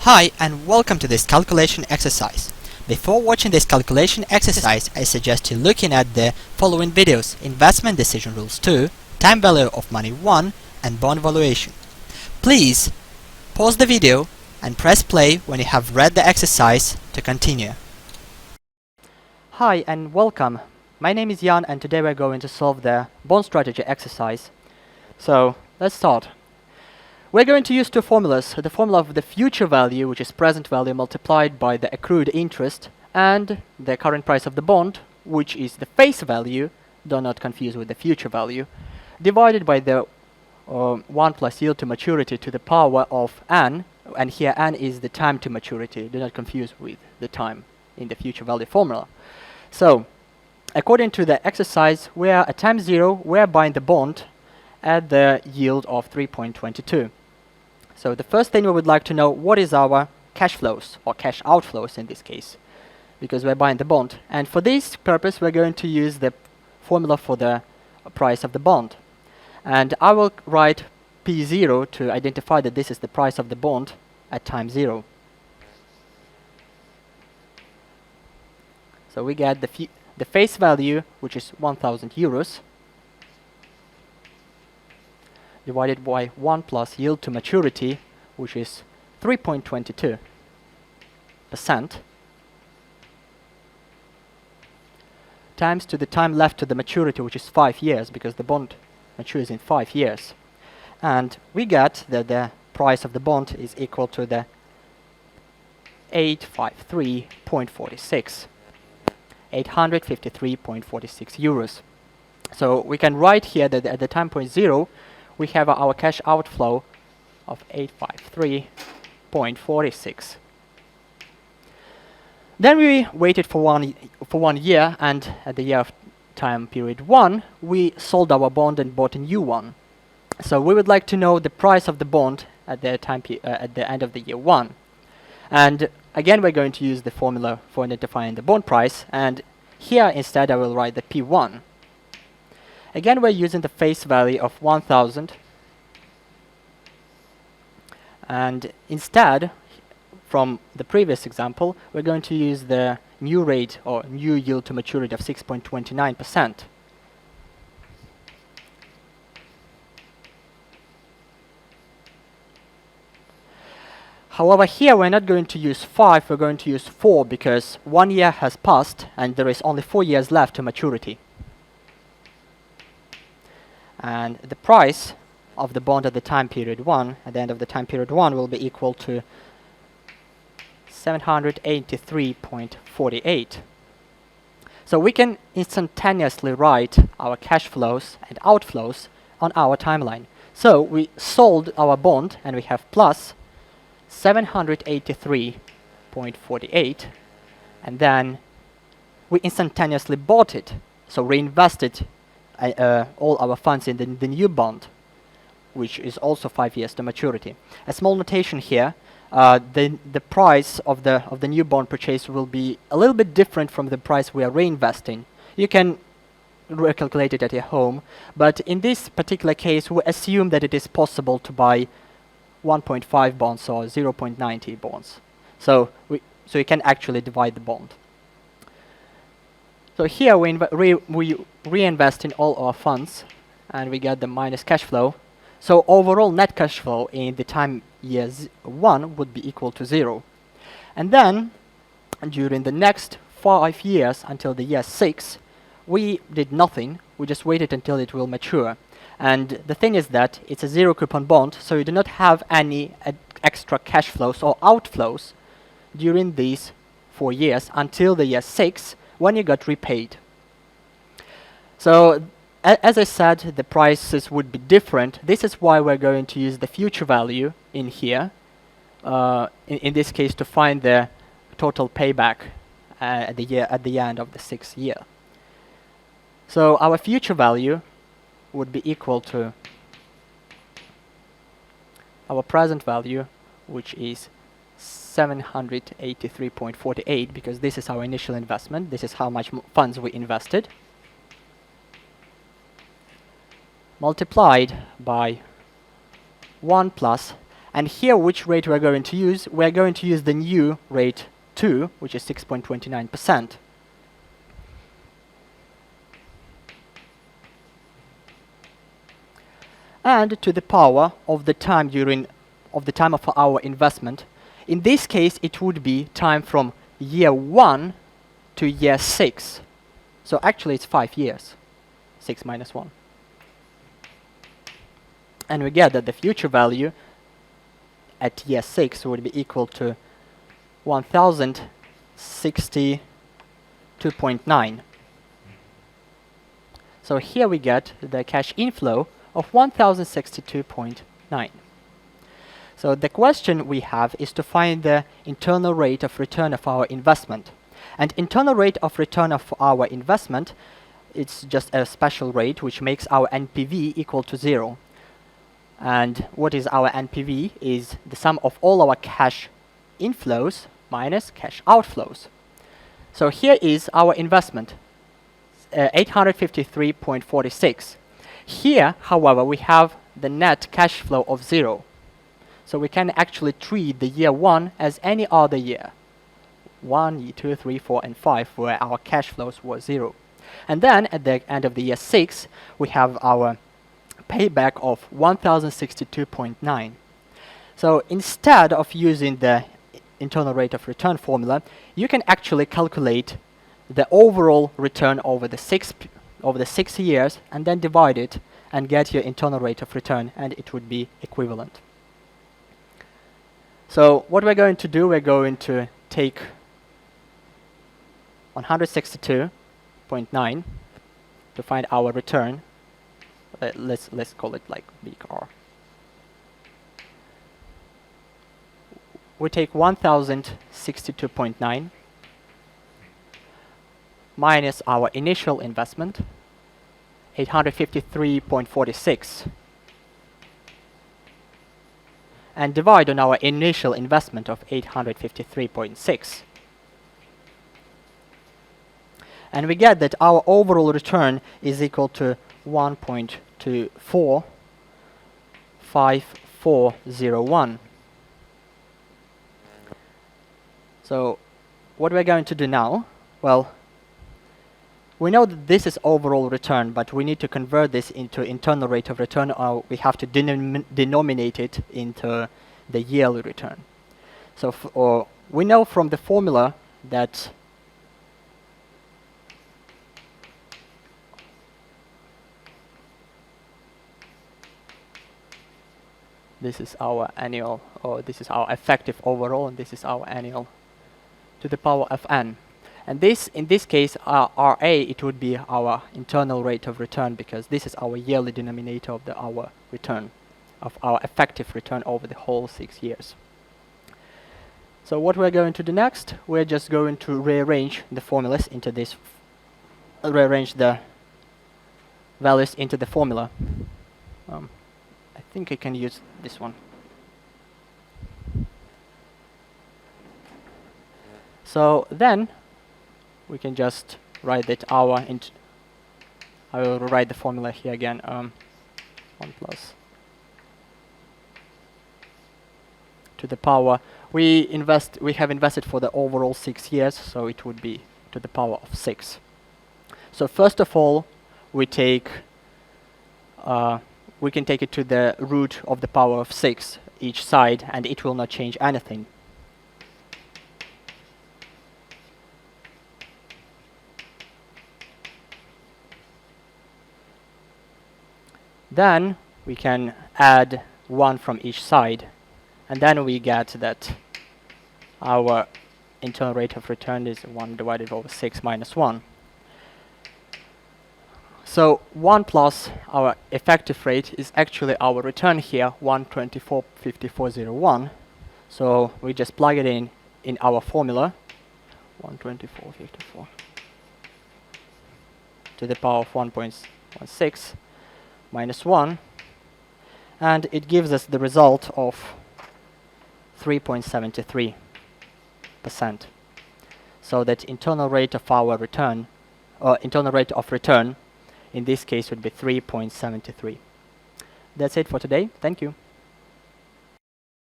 Hi and welcome to this calculation exercise. Before watching this calculation exercise, I suggest you looking at the following videos: Investment Decision Rules 2, Time Value of Money 1, and Bond Valuation. Please pause the video and press play when you have read the exercise to continue. Hi and welcome. My name is Jan and today we're going to solve the bond strategy exercise. So let's start. We're going to use two formulas: the formula of the future value, which is present value multiplied by the accrued interest, and the current price of the bond, which is the face value, do not confuse with the future value, divided by the 1 plus yield to maturity to the power of n, and here n is the time to maturity, do not confuse with the time in the future value formula. So, according to the exercise, we are at time 0, we are buying the bond at the yield of 3.22. So the first thing we would like to know, what is our cash flows, or cash outflows in this case, because we're buying the bond. And for this purpose, we're going to use the formula for the price of the bond. And I will write P0 to identify that this is the price of the bond at time 0. So we get the face value, which is 1,000 euros, divided by 1 plus yield to maturity, which is 3.22%, times to the time left to the maturity, which is 5 years, because the bond matures in 5 years. And we get that the price of the bond is equal to the 853.46 euros. So we can write here that at the time point 0, we have our cash outflow of 853.46. Then we waited for one year, and at the year of time period 1, we sold our bond and bought a new one. So we would like to know the price of the bond at the at the end of the year 1. And again, we're going to use the formula for identifying the bond price, and here instead I will write the P1. Again, we're using the face value of 1,000, and instead, from the previous example, we're going to use the new rate or new yield to maturity of 6.29%. However, here we're not going to use 5, we're going to use 4, because 1 year has passed and there is only 4 years left to maturity. And the price of the bond at the time period 1, at the end of the time period 1, will be equal to 783.48. So we can instantaneously write our cash flows and outflows on our timeline. So we sold our bond and we have plus 783.48, and then we instantaneously bought it, so reinvested all our funds in the new bond, which is also 5 years to maturity. A small notation here: the price of the new bond purchase will be a little bit different from the price we are reinvesting. You can recalculate it at your home, but in this particular case, we assume that it is possible to buy 1.5 bonds or 0.90 bonds. So you can actually divide the bond. So here we reinvest in all our funds, and we get the minus cash flow. So overall net cash flow in the time year 1 would be equal to 0. And then, during the next 5 years until the year 6, we did nothing. We just waited until it will mature. And the thing is that it's a 0 coupon bond, so you do not have any extra cash flows or outflows during these 4 years until the year 6, when you got repaid. So, as I said, the prices would be different. This is why we're going to use the future value in here, in this case, to find the total payback at the end of the 6th year. So our future value would be equal to our present value, which is 783.48, because this is our initial investment. This is how much funds we invested, multiplied by 1 plus And here, which rate we're going to use? We're going to use the new rate 2, which is 6.29%. And to the power of the time of our investment. In this case, it would be time from year 1 to year 6. So actually, it's 5 years. 6 minus 1. And we get that the future value at year 6 would be equal to 1062.9. So here we get the cash inflow of 1062.9. So the question we have is to find the internal rate of return of our investment. And internal rate of return of our investment, it's just a special rate which makes our NPV equal to 0. And what is our NPV? Is the sum of all our cash inflows minus cash outflows. So here is our investment, 853.46. Here, however, we have the net cash flow of 0. So we can actually treat the year 1 as any other year. 1, 2, 3, 4, and 5, where our cash flows were 0. And then at the end of the year 6, we have our payback of 1062.9. So instead of using the internal rate of return formula, you can actually calculate the overall return over the 6 years and then divide it and get your internal rate of return, and it would be equivalent. So what we're going to do, we're going to take 162.9 to find our return. Let's call it like big R. We take 1062.9 minus our initial investment, 853.46, and divide on our initial investment of 853.6. And we get that our overall return is equal to 1.245401. So what we're going to do now, well, we know that this is overall return, but we need to convert this into internal rate of return, or we have to denominate it into the yearly return. So we know from the formula that this is our annual, or this is our effective overall, and this is our annual to the power of n. And this, in this case, RA, it would be our internal rate of return, because this is our yearly denominator of our return, of our effective return over the whole 6 years. So what we're going to do next, we're just going to rearrange the formulas into this, rearrange the values into the formula. I think I can use this one. So then we can just write that I will write the formula here again. 1 plus to the power. We have invested for the overall 6 years, so it would be to the power of 6. So first of all, we can take it to the root of the power of 6 each side, and it will not change anything. Then we can add 1 from each side, and then we get that our internal rate of return is 1 divided over 6 minus 1. So 1 plus our effective rate is actually our return here, 124.5401. So we just plug it in our formula, 124.54 to the power of 1.16 minus 1, and it gives us the result of 3.73%. So that internal rate of our return, or internal rate of return, in this case would be 3.73. That's it for today. Thank you.